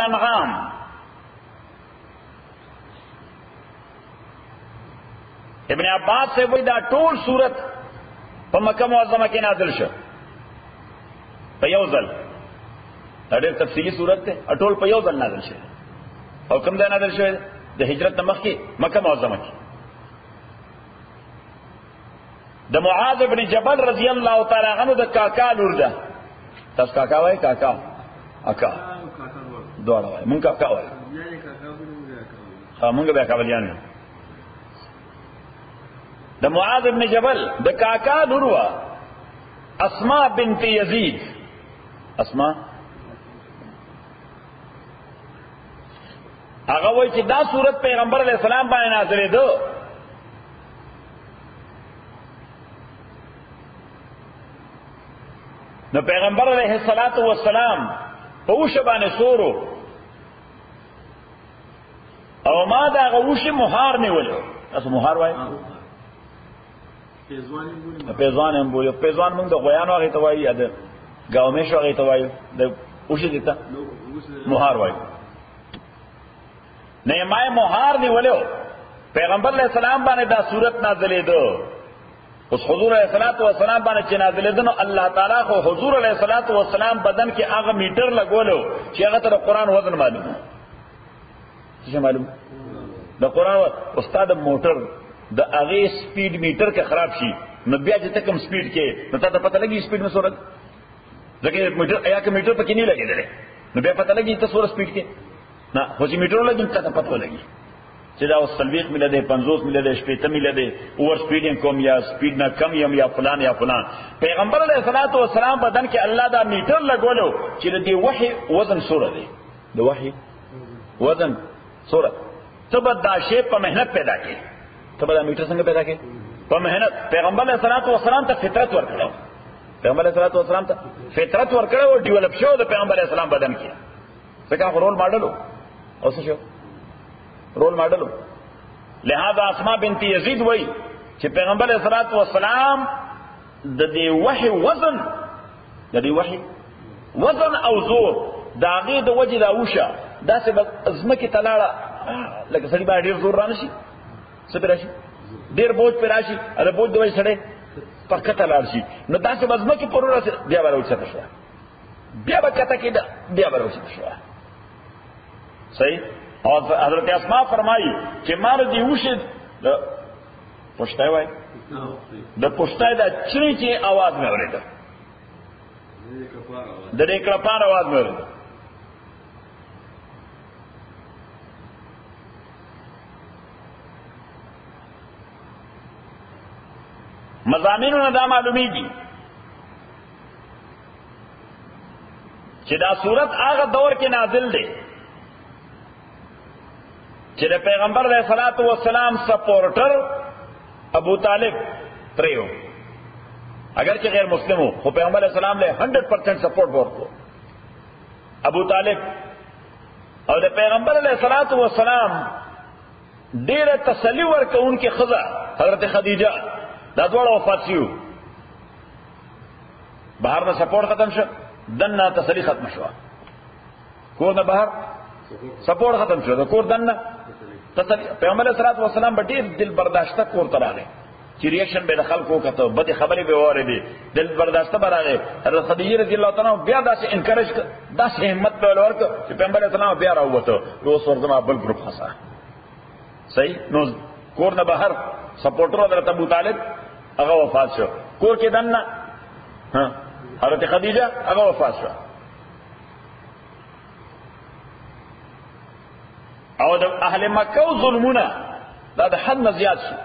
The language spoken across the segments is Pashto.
الانعام. ابن عباس سے وہی دا ټول صورت په مکه معظمه کې نازل شو په یو ځل. دا ډېر تفصیلي صورت دی، ټول په یو ځل نازل شوی. او کوم ځای نازل شوی؟ د هجرت نه مخکې مکه معظمه کې. د معاذ بن جبل رضی الله تعالی عنہ د کاکا لور ده. تاسو کاکا وایي؟ کاکا اکا دواړه وایي. مونږ کاکا وایي. مونږ بیا کابلیان یو. د معاذ بن جبل د کاکا لور وه اسماء بنت یزید. اسماء هغه وایي چې دا صورت پیغمبر علیه السلام باندې نازلېده. نو پیغمبر علیہ الصلوۃ والسلام په اوښ باندې سورو او ما دا اوښ مهار نیولو. تاسو مهار وایي؟ پیزوان هم بولیو. پیزوان موږ د غویانو هغې ته وایي یا د ګاومیشو هغې ته وایو. د اوښ دې ته مهار وایي. نه ما مهار نیولو پیغمبر علیہ السلام باندې دا صورت نازلېده. اس حضور علیہ الصلوۃ والسلام باندې چې نازلېده نو الله تعالی خو حضور علیہ الصلوۃ والسلام بدن کې هغه میټر لګولو چې هغه ته د قرآن وزن معلوم. څه معلوم؟ د قرآن استاد موټر د هغې سپیډ میټر کې خراب شي نو بیا چې ته کوم سپیډ کې نو تا ته پته لګي سپیډ میں سوره ځکه میټر یا که میټر پکې نه لګېدلی نو بیا پته لګي ته سوره سپیډ کې نه خو چې میټر لګي تا ته پته لګي چې دا اوس 40 میله دی 50 میله دی 80 میله دی اوور سپیډینګ کوم یا سپیډ نه کم یم یا فلان یا فلان. پیغمبر علیه الصلوۃ والسلام بدن کې الله دا میټر لګولو چې د دې وحي وزن سوره دی. د وحي وزن سوره ته به دا شی په محنت پیدا کړي. ته به دا میټر څنګه پیدا کړي؟ په محنت. پیغمبر علیه الصلوۃ والسلام ته فطرت ورکړو. پیغمبر علیه الصلوۃ والسلام ته فطرت ورکړو او ډیولپ شو د پیغمبر علیه السلام بدن کې. ځکه رول ماډل او څه شو؟ رول ماډل. لہذا اسماء بنت یزید وای چې پیغمبر علیہ الصلوۃ والسلام د دې وحی وزن د دې وحی وزن او زور دا غي د وجه دا وشه دا څه ازمکه تلاړه لکه سړي باندې ډیر زور را نشي څه پر راشي ډیر بوج پر راشي اره بوج دوی سړی پکته لاړ شي نو دا څه ازمکه پر ورسه بیا وروچته شو بیا وکته کېده بیا وروچته شو. صحیح. اور حضرت اسماء فرمائی کہ مار دی اوشی پشتای وای د پشتای دا چری چی آواز میں اوریدا د دې کړپار آواز میں اوریدا. مضامینو نه دا معلومیږي چې دا صورت هغه دور کې نازل دی چې د پیغمبر علیہ الصلوۃ والسلام سپورټر ابو طالب پریو اگر چې غیر مسلم ہو خو پیغمبر علیہ السلام له 100% سپورٹ ورکړو. ابو طالب او د پیغمبر علیہ الصلوۃ والسلام ډیره تسلی ورکوونکې ښځه حضرت خدیجه دا دواړه وفات شوي. بهر نه سپورټ ختم شو دنه تسلی ختم شو. کور نه بهر سپورټ ختم شو د کور دنه پیغمبر علیہ الصلوۃ والسلام به ډېر دل برداشته کور ته راغی چې ریاکشن به د خلکو وکړو بدې خبرې به واورېدې دل برداشته به راغی. حضرت خدیجه رضی الله تعالی عنها بیا داسې انکریج کړ داسې همت به ورکړ چې پیغمبر علیہ السلام بیا راووته اوس ورځما بل ګروپ خاصه. صحیح. نو کور نه بهر سپورټر حضرت ابو طالب هغه وفات شو. کور کې دنه حضرت خدیجه هغه وفات شو. او د اهل مکه او ظلمونه دا د حد نه زیات شي.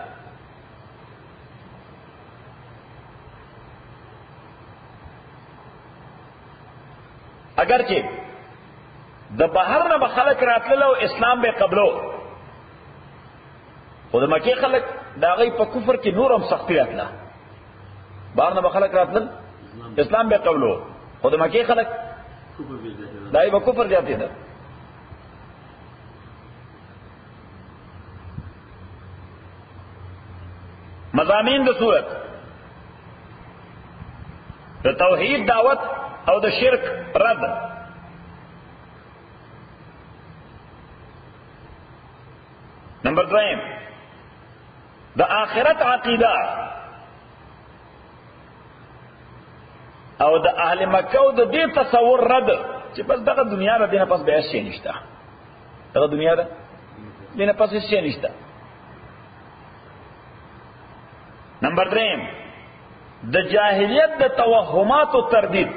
اگرچه د بهر نه به خلک راتلل او اسلام به قبلو خو د مکې خلک د هغوی په کفر کې نور هم سختي راتله. بهر نه به خلک راتلل اسلام به قبلو خو د مکې خلک د هغوی به کفر زیاتېده. مضامین د صورت د توحید دعوت او د شرک رد. نمبر 2 د آخرت عقیده او د اهل مکه او د دې تصور رد چې بس دغه دنیا را دینه پس به شي نشته، دغه دنیا را دینه پس شي نشته. نمبر 3 د جاهلیت د توهمات او تردید.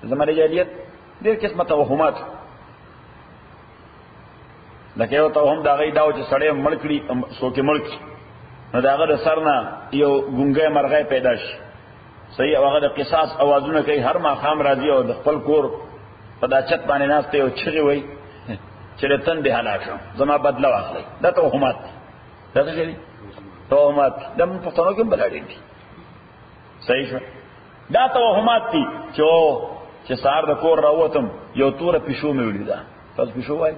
زموږ جاهلیت ډېر قسمه توهمات، لکه یو توهم دا غي داو چې سړی مړ کړي څوک مړ کړي نو داغه د سر نه یو ګونګې مرغۍ پیدا شي، صحیح، او هغه د قصاص اوازونه کوي، هر ماښام راځي او د خپل کور په دا چت باندې ناست دی او چغې وایي چې د تندې هلاک شم زما بدله واخلئ. دا توهمات دي، دا څه شی دي؟ توهمات. دا موږ پښتنو کې هم بلا ډېر دي، صحیح شو. دا توهمات دي چې سهار د کور راووتم یو توره پیشو مې ولیده. تاسو پیشو وایي؟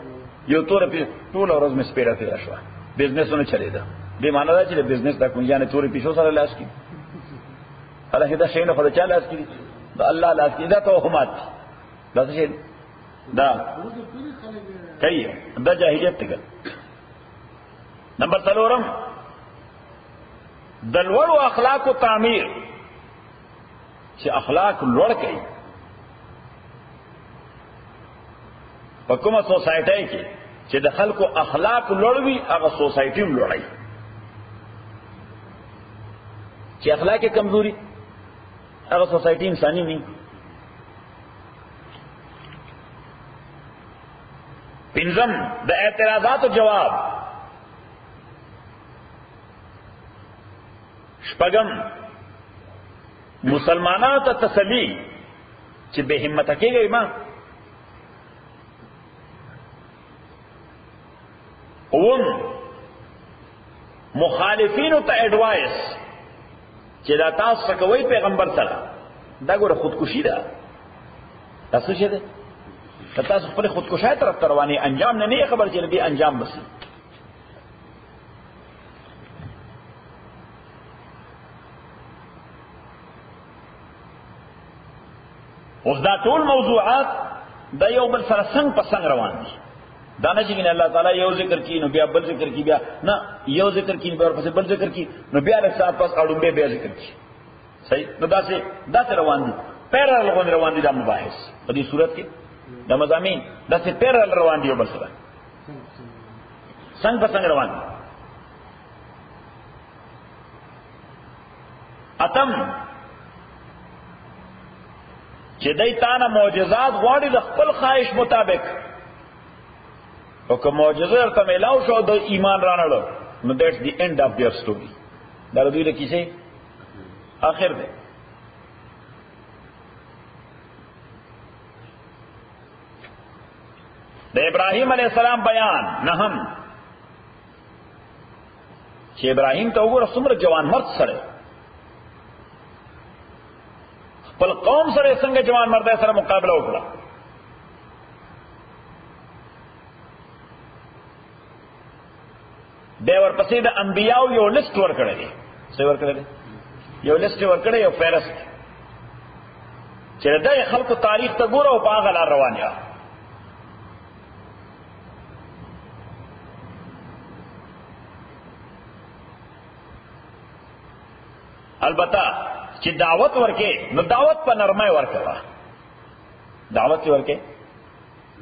یو توره پیشو ټوله ورځ مې سپېره تېره شوه، بزنسونه چلېده. دې معنا دا چې د بزنس دا کنجانې تورې پیشو سره لاس کړي، حالانکه دا شیونه خو د چا لاس کړي؟ د الله لاس کړي. دا توهمات دي، دا څه شی دی؟ دا کوي، دا جاهلیت دی. نمبر 4 د لوړو اخلاقو تعمیر، چې اخلاق لوړ کړي. په کومه سوسایټي کې چې د خلکو اخلاق لوړ وي هغه سوسایټي هم لوړی. چې اخلاق کمزوري هغه سوسایټي انساني نه. 5 د اعتراضات جواب. 6 مسلمانانو ته تسلی چې به همت کېږي. ما 7 مخالفینو ته اډوایس چې دا تاسو کوي پیغمبر سره، دا ګوره خودکشي ده. تاسو شه ده تاسو خپل خودکشي طرف ته رواني، انجام نه خبر چې به انجام بس. اوس دا ټول موضوعات دا یو بل سره څنګه په څنګه روان دي. دا نه چې الله تعالی یو ذکر کی نو بیا بل ذکر کی، بیا نه یو ذکر کی بیا ورپسې بل ذکر کی نو بیا له صاحب پاس اړومبه بیا ذکر کی. صحیح، نو دا روان دي، پیرل روان دي دا مباحث په دې صورت کې. دا مضامین دا پیرل روان دي یو بل سره څنګه په څنګه روان دي. 8 چې دای تانه معجزات غواړي د خپل خواهش مطابق، او که معجزه ورته میلاو شو د ایمان رانړو نو دیٹس دی اینڈ آف دیئر سٹوری. دا دوی له کیسې آخر ده. د ابراهیم علیہ السلام بیان 9 چې ابراهیم ته وګوره څومره جوان مرد سره خپل قوم سره څنګه جوان مرد سره مقابله وکړه. دی ورپسې د انبیاو یو لست ورکړی دی. څه ورکړی دی؟ یو لست ورکړی، یو فهرست چې د خلکو تاریخ ته ګوره او په هغه لار روان یا. البته چې دعوت ورکې نو دعوت په نرمۍ ورکړه، دعوت ورکې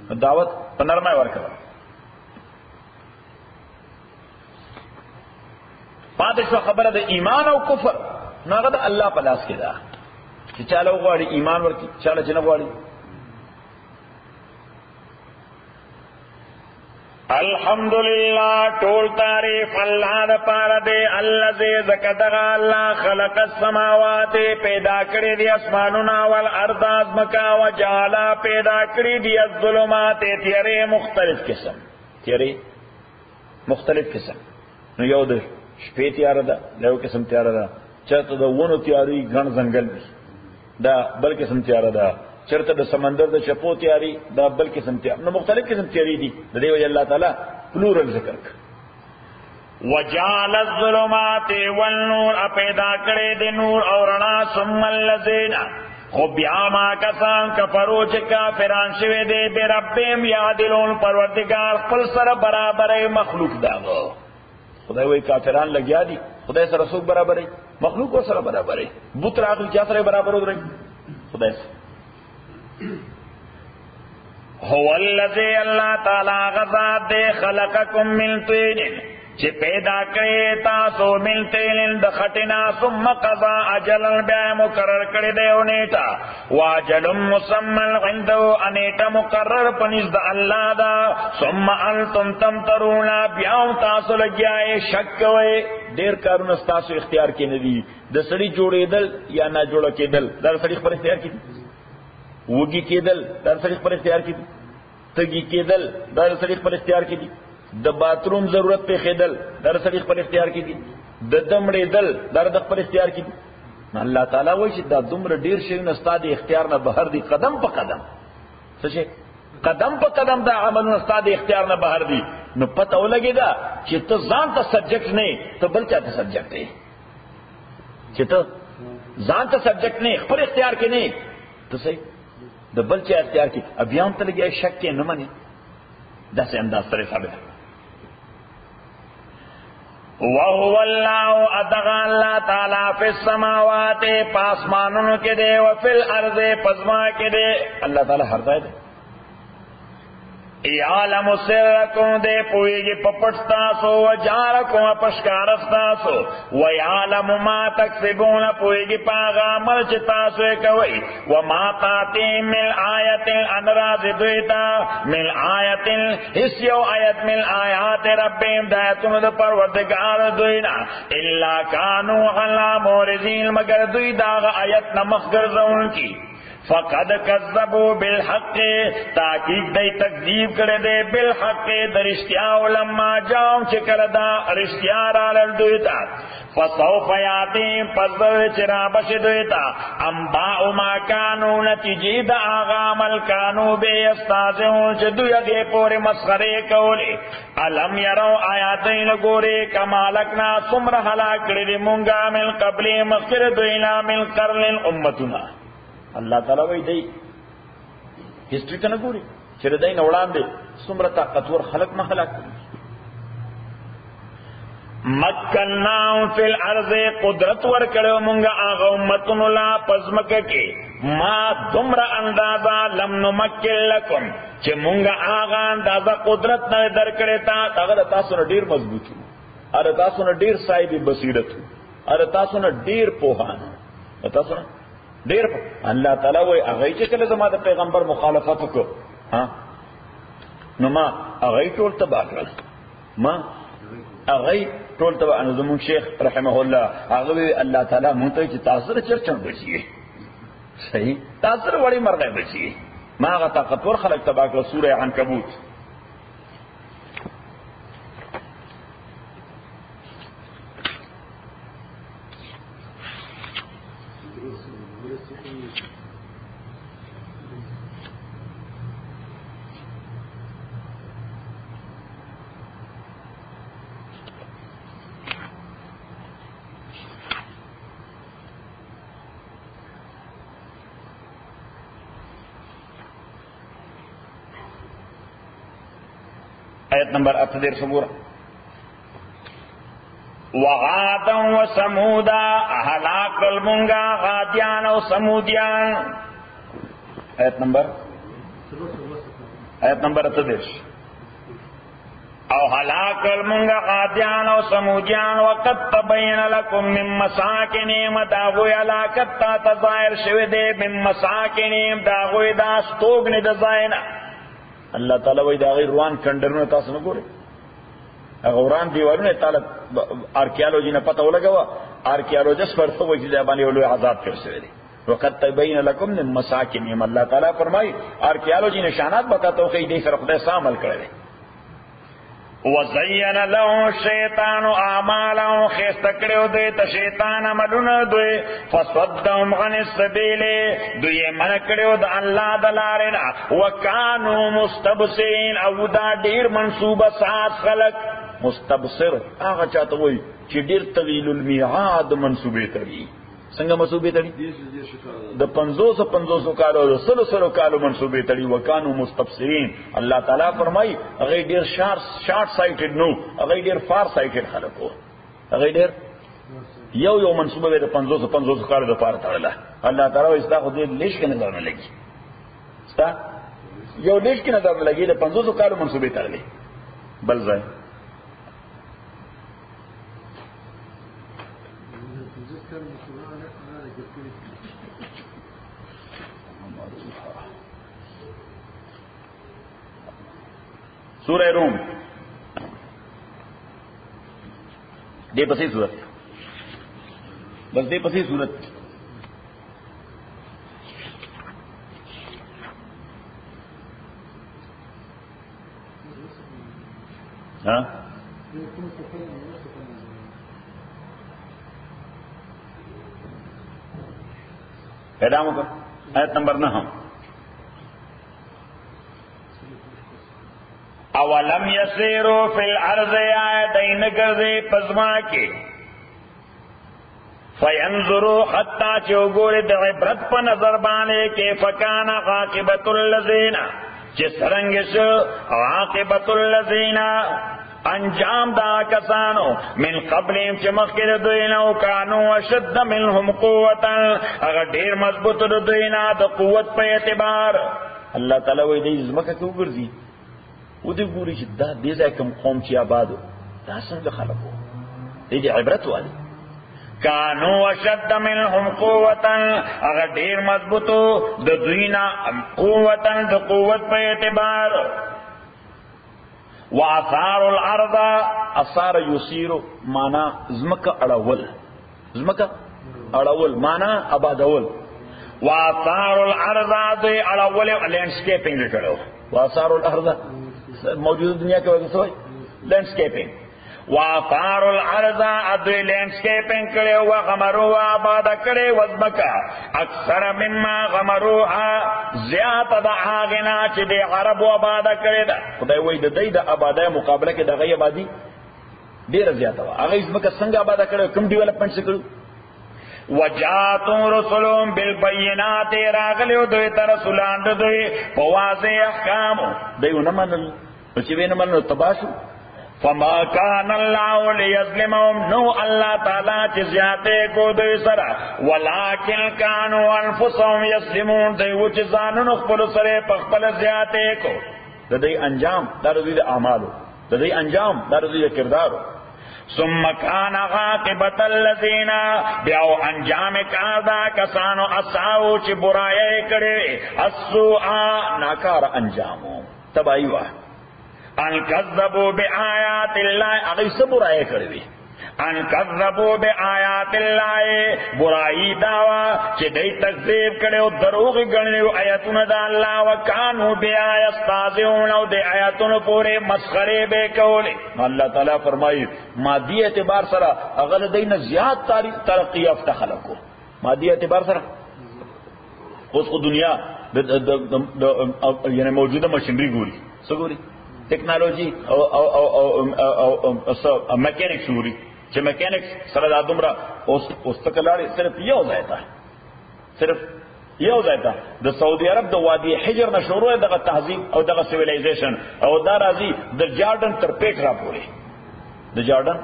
نو دعوت په نرمۍ ورکړه. پاتې شو خبره د ایمان او کفر، نو هغه د الله په لاس کې ده چې چاله وغواړي ایمان ورکړي، چاله چې نه غواړي. الحمدللہ ټول تعریف اللہ دا پارا دے الذی زکدغ اللہ خلق السماوات پیدا کړی دی اسمانونه والارض ازمکا وجعل پیدا کړی دی الظلمات تیرې مختلف قسم، تیرې مختلف قسم. نو یو د شپې تیار ده، یو قسم تیار ده، چرته د ونو تیاری ګڼ ځنګل دی، دا بل قسم تیار ده، چرته د سمندر د چپو تیاری دا بل قسم تیار. نو مختلف قسم تیاری دي. د دې وجه الله تعالی پلورل ذکر کړ. وجعل الظلمات والنور پیدا کړي د نور او رڼا، ثم الذين خو بیا ما کسان کفرو چې کافران شوی دی بربهم یعدلون پروردگار خپل سره برابرې مخلوق داغو خدای وای کافران لګیا دي خدای سره څوک برابرې مخلوق سره برابرې بت راغلی چا سره برابر ودرې خدای هو الذی اللہ تعالی غزاد دے خلقکم من طین چې پیدا کړی تاسو من طین د خټینا ثم قضا اجلا بیا مقرر کړی دی او نیټه واجل مسمى عنده انیټه مقرر پنځ د الله دا ثم انتم تمترون بیا تاسو لګیاي شک کوي ډیر کارونه تاسو اختیار کې نه دي د سړي جوړېدل یا نه جوړ کېدل در سړي خبر اختیار کې وږي کېدل در سړي خبر اختیار کې تګي کېدل در سړي خبر اختیار کې دي د باتروم ضرورت په خېدل در سړي خپل اختیار کې دي د دمړې دل در د خپل اختیار کې دي الله تعالی وایي چې دا دومره ډیر شي نه ستاسو اختیار نه بهر دي قدم په قدم څه شي قدم په قدم دا عملونه ستاسو اختیار نه بهر دي نو پته ولګي دا چې ته ځان ته سبجیکټ نه ته بل چا ته سبجیکټ یې چې ته ځان ته سبجیکټ نه خپل اختیار کې نه ته صحیح د بل چا اختیار کې ابيان ته لګي شک کې نه مني داسې انداز سره ثابت وهو الله ادغى الله تعالی فی السماوات پاسمانونو کې دی او فی الارض پزما کې دی الله تعالی هر ځای دی یعلم سرکم دے پوئیگی پپٹستاسو و جارکم پشکارستاسو و یعلم ما تکسبون پوئیگی پاغا عمل چتاسو کوئی و ما تاتی مل آیت انراز دویتا مل آیت حسیو آیت مل آیات ربیم دایتون دا پروردگار دوینا اللہ کانو علا مورزین مگر دوی داغ آیت نمخگر زون کی فقد کذبوا بالحق تاکید دی تکذیب کرے دے بالحق درشتیا لما جاؤں چکر دا رشتیا رالل دویتا فسوف یاتیم پزر چرا بش دویتا انباء ما کانو نتیجی دا آغا عمل کانو بے استازہون چھ دویا دے پورے مسخرے کولی علم یرو آیاتین گورے کمالکنا سمر حلاک کردی منگا من قبلی مخیر دوینا من قرن امتنا اللہ تعالیٰ وی دی ہسٹری ته نه ګوري چې دای نه وړاندې څومره طاقتور خلق نه خلق مکناو فی الارض قدرت ورکړو مونږه هغه امتونو لا پزمکه کې ما دومره اندازا لم نمکن لکم چې مونږه هغه اندازا قدرت نه درکړې تا هغه تاسو نه ډیر مضبوطی اره تاسو نه ډیر صاحب بصیرت اره تاسو نه ډیر پوهان تاسو نه ډیر الله تعالی وای هغه چې کله زما د پیغمبر مخالفت وکړه ها نو ما هغه ټول تبا کړل ما هغه ټول تبا ان زمون شیخ رحمه الله هغه الله تعالی مونږ ته چې تاسو سره چرچن بشي صحیح تاسو سره وړي مرغه بشي ما هغه طاقتور خلق تبا کړ سوره عنکبوت آیت نمبر 38 سبورا وغادا و سمودا احلاق المنگا غادیان و سمودیان آیت نمبر 38 او حلاق المنگا غادیان و سمودیان وقد تبین لکم من مساکنیم داغوی علاقت تا تظاہر شویدے من مساکنیم داغوی داستوگن دزائنا اللہ تعالیٰ وی دا غیر روان کنڈرونه تاسو نه ګورئ هغه وران دیوالونه تعالی آرکیالوجی نه پته ولګوا آرکیالوجس ورته وایي چې باندې ولوي عذاب تر شوی دی وقت تبین لکم من مساکنهم اللہ تعالیٰ فرمای آرکیالوجی نشانات بتاته خو دې سره خدای سم عمل کړی وزین له شیطان اعمالهم خستکړو دوی ته شیطان عملونه دوی فصدهم عن السبيل دوی من کړو د الله د لارې نه وکانو مستبصرین او دا ډیر منسوبه سات خلق مستبصر هغه چاته وای چې ډیر طویل المیعاد منسوبه کوي څنګه منصوبې تړي د 500 کالو او 100 کالو منصوبې تړي وکانو مستبصرین. الله تعالی فرمایي هغه ډیر شارټ سایټډ نو، هغه ډیر فار سایټډ خلک وو، هغه ډیر یو منصوبه د 500 کالو د پاره تړله. الله تعالی وستا خو دې لیش کې نظر نه لګي، ستا یو لیش کې نظر نه لګي د 500 کالو منصوبې تړلې. بل ځای سورہ روم دے پسی صورت، بس دے پسی صورت ہاں پیداموں کا آیت نمبر 9. اولم یسیرو فی الارض آیتین گردے پزما کے فینظرو حتی چوگوری د عبرت پا نظر بانے کے فکان عاقبت اللذین جس رنگش عاقبت اللذین انجام دا کسانو من قبلیم چمخیر دوینو کانو اشد منهم قوتا اگر دیر مضبوط دوینا دا قوت پا اعتبار. اللہ تعالیٰ وی دی زمکہ کیوں گرزی او دې ګوري چې دا دې ځای کوم قوم چې آبادو دا څنګه خلقو دې عبرت والی کانو اشد منهم قوتا اگر ډیر مضبوطو د دوینا قوتا د قوت په اعتبار. واثار الارض اثار یسیر معنا زمکه اړول، زمکه اړول معنا آبادول. واثار الارض دې اړول لینډسکیپینګ کړو. واثار الارض موجود دنیا کے وجہ سے لینڈسکیپنگ. واثار الارض ادوی لینڈسکیپنگ کرے وغمروها آباد کرے وزمکا اکثر مما غمروها زیادہ دا آغنا چی دے عرب آباد کرے دا خدای وی دا دی دا آبادہ مقابلہ کے دا غی آبادی دیر زیادہ وا آغا ازمکا سنگ آبادہ کرے کم ڈیولپمنٹ سے کرو. وجاتون رسولون بالبینات راغلیو دوی تا رسولان دوی پوازی احکامو دیو نمانل چوی نمانل تباشو. فما کان اللہ لیظلمهم نو اللہ تعالی چیزیاتے کو دوی سرا ولیکن کانو انفسهم یظلمون دیو چیزانو نخپلو سرے پخپل زیاتے کو دی انجام دارو دی اعمالو دی انجام دارو دی کردارو. ثم کان عاقبت الذین بیاو انجام کاردا کسانو اساو چی برائی کرے السوء ناکار انجامو تبائی واہ ان کذبوا بآیات اللہ اگئی سے برائی کرے ان کذبوا بآیات اللہ برائی دعوا چی دی تکذیب کرے دروغ گنیو آیتون دا اللہ وکانو بی آیستازیون او دی آیتون پورے مسخرے بے کولے. اللہ تعالیٰ فرمائی مادی اعتبار سرا اگر دین زیاد ترقی یافتہ خلقو مادی اعتبار سرا اس کو دنیا یعنی موجودہ مشینری گوری سو گوری ٹیکنالوجی میکینکس گوری چې میکینکس سره دا دومره اوس تکلاړي صرف یو ځای ته صرف یو ځای ته د سعودي عرب د وادي حجر نه شروع دغه تهذیب او دغه سیویلایزیشن او دا راځي د جارډن تر پیټ را پورې د جارډن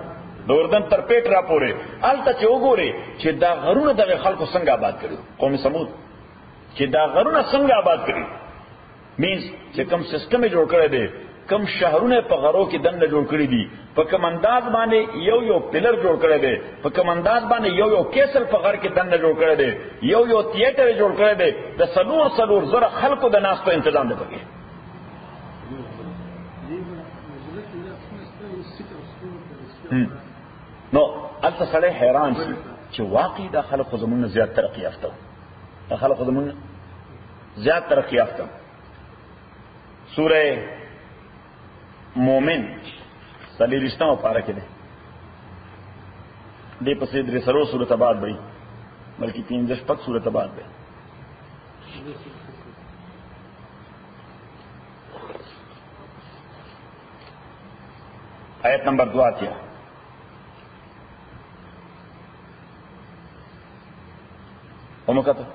د اردن تر پیټ را پورې الته چې وګوري چې دا غرونه دغه خلکو څنګه آباد کړو قوم سمود چې دا غرونه څنګه آباد کړي مینز چې کوم سیستم جوړ کړی دی کم شهرونه په غرو کې دنه جوړ کړی دي په کوم انداز باندې یو پلر جوړ کړی دی په کوم انداز باندې یو کیسل په غر کې دنه جوړ کړی دی یو تھیټر جوړ کړی دی د سلور زره خلکو د ناس په تنظیم دی پکې نو الته سره حیران شي چې واقعي د خلکو زمونږ زیات ترقی یافته د خلکو زمونږ زیات ترقی یافته. سورہ مومن سلیرشتہ پارا کے دے دے پسید رسرو صورت آباد بھئی بلکہ 3 پک صورت آباد بھئی آیت نمبر 2 آتیا ومکته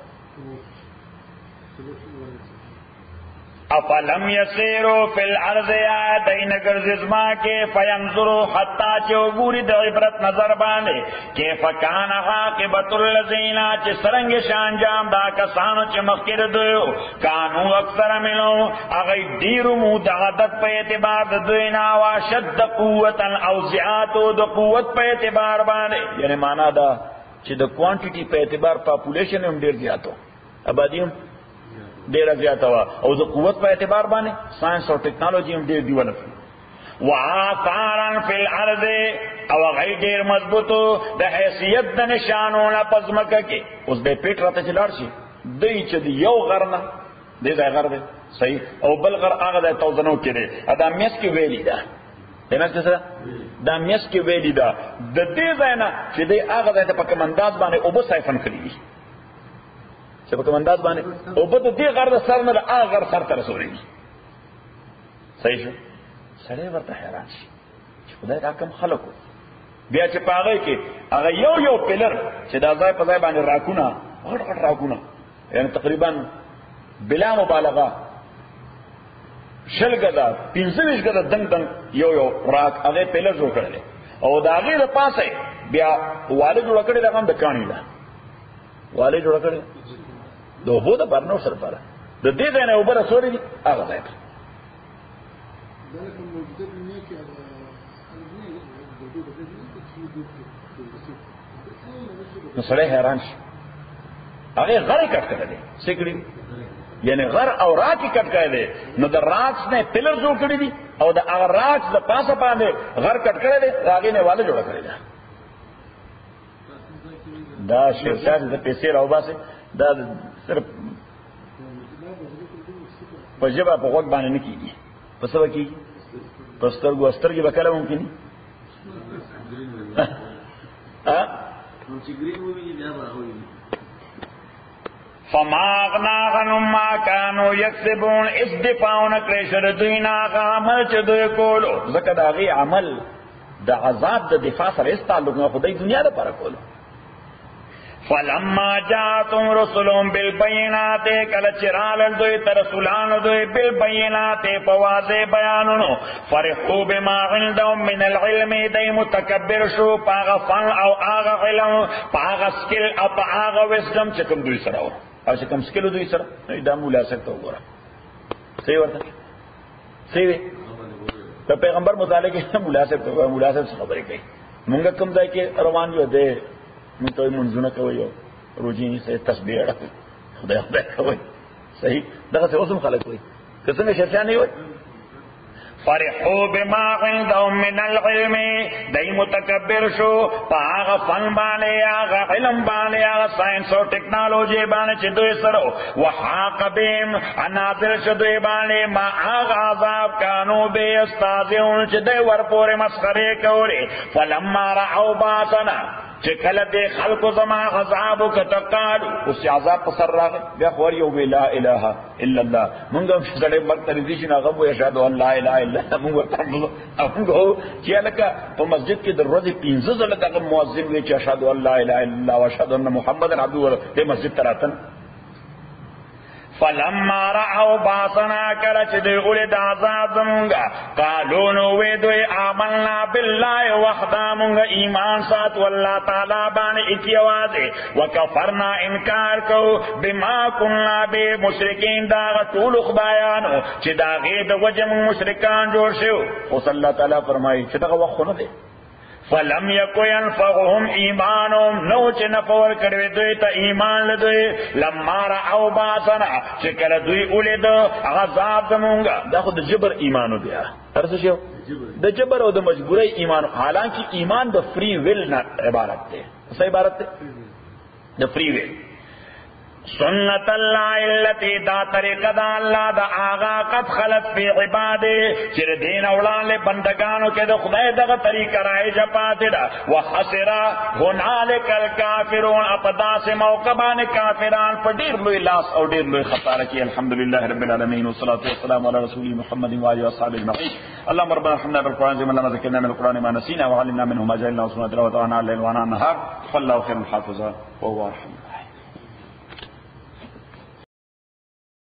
افلم یسیرو فی الارض یا دین گرززما کے فینظرو حتی چوگوری دا عبرت نظر باندے کہ فکان عاقبت اللذین چی سرنگ شانجام دا کسانو چی مخیر دویو کانو اکثر ملو اغی دیرو مود عدد پہ اعتبار دوینا واشد قوتا او زیادو دا قوت پہ اعتبار باندے یعنی مانا دا چی دا کوانٹیٹی پہ اعتبار پاپولیشن ہم دیر زیادو آبادی ہم ډیر زیاته وا او د قوت په اعتبار باندې ساينس او ټیکنالوژي هم ډیر دیول وآثارا فی الارض او غیر ډیر مضبوطو د حیثیت د نشانونه پزمکه کې اوس به پیټ راته چلاړ شي دای چې یو غرنه دې ځای غر دی صحیح او بل غر هغه د توزنو کې دی ادا میس کې ویلی دا دمه څه دا میس کې ویلی دا د دې ځای نه چې دې هغه ځای ته په کمنداز باندې او بو سایفن کړی چې په کمنداز باندې او په دې غر د سر نه د هغه غر سر ته رسولي صحیح شو سړی ورته حیران شي چې خدای دا کوم خلکو بیا چې پاغې کې هغه یو پلر چې دا ځای په ځای باندې راکونه غټ راکونه یعنی تقریبا بلا مبالغه شل غدا 25 غدا دنګ یو راک هغه پلر جوړ کړل او دا هغه د پاسه بیا والد جوړ کړی دا کوم د کانی دا والد جوړ کړی دو هو دا برنو سر پاره د دې ځای نه اوبره سوري هغه ځای ته نو سړی حیران شي هغه غر کټ کړی سیکړي یعنی غر او راک کټ کړی نو د راکس نه پلر جوړ کړی دي او د هغه راکس د پاسه باندې غر کټ کړی دی هغه نه والد جوړ کړی دا شیرشاه د پیسې راوباسه دا صرف په جبا په وګ باندې نه کیږي په څه وکیږي په سترګو سترګې به کله ممکن فما اغنا عنهم ما كانوا يكسبون استفاون کریشر دوینا عمل چې دوی کولو ځکه دا غي عمل د عذاب د دفاع سره است تعلق نه خدای دنیا د پر کولو فلما جاءتهم رسلهم بالبينات کله چرال دوی تر رسولان دوی بالبينات فواضح بیانونو فرحوا بما عندهم من العلم دای متکبر شو پاغه فن او هغه علم پاغه سکل او پاغه وسدم چې کوم دوی سره او چې کوم سکل دوی سره دا مولا سره ته وګوره صحیح ورته صحیح ته پیغمبر متعلق مولا سره خبرې کوي مونږ کوم ځای کې روان یو دی من تو منځونه کوي روزي سه تسبیح خدای کوي صحیح دغه څه اوسم خلک کوي کله شرطان نه وي فرحوا بما عندهم من العلم دای متکبر شو پاغه فن باندې هغه علم باندې هغه ساينس او ټیکنالوژي باندې چې دوی سره وحاق بهم اناظر شدوی باندې ما هغه عذاب کانو به استاذون چې دوی ورپورې مسخره کوي فلما رعوا باسنا چې کله دې خلق زما عذاب کتقال اوس عذاب پر سر راغی بیا خو یو لا اله الا الله مونږ هم سره مرتبه دي چې هغه وایي اشهد ان لا اله الا الله مونږ چې لکه په مسجد کې د ورځې 15 ځله دغه مؤذن وایي چې اشهد ان لا اله الا الله واشهد ان محمد عبده ورسوله دې مسجد تراتن فلما رعوا باسنا کرچ دی اولد عذاب مونگا قالون ویدوی آمنا باللہ وحدا مونگا ایمان سات واللہ تعالی بان اتیوازے وکفرنا انکار کو بما کننا بے مشرکین داغ طول اخبایانو چی داغی دا وجم مشرکان جوڑ شو اس اللہ تعالی فرمائی چی داغ وقت نہ دے فلم یکو ینفعهم ایمانهم نو چه نفور کروی دوی تا ایمان لدوی لما رعو باسنا چه کل دوی اولید غذاب دمونگا دا خود جبر ایمانو بیا ارسو شو دا جبر او دا مجبوری ایمانو حالانکہ ایمان دا فری ویل نا عبارت تے اس عبارت تے دا فری ویل سنت اللہ اللتی دا طریقہ دا اللہ دا آغا قد خلط فی عبادے چر دین اولان لے بندگانو کے دا خدای دا طریقہ رائی جپاتے دا وحسرا ہنالک الکافرون اپدا سے موقبان کافران پر دیر لوی لاس او دیر لوی خطا رکی الحمدللہ رب العالمین والصلاة والسلام علی رسول محمد وآلہ وصحابہ اجمعین اللهم ربنا ارحمنا بالقرآن زي ما لنا ذكرنا من القرآن ما نسينا وعلمنا منه ما جهلنا وسنة تلاوة عنا الليل وعنا النهار فالله خير الحافظ وهو ارحم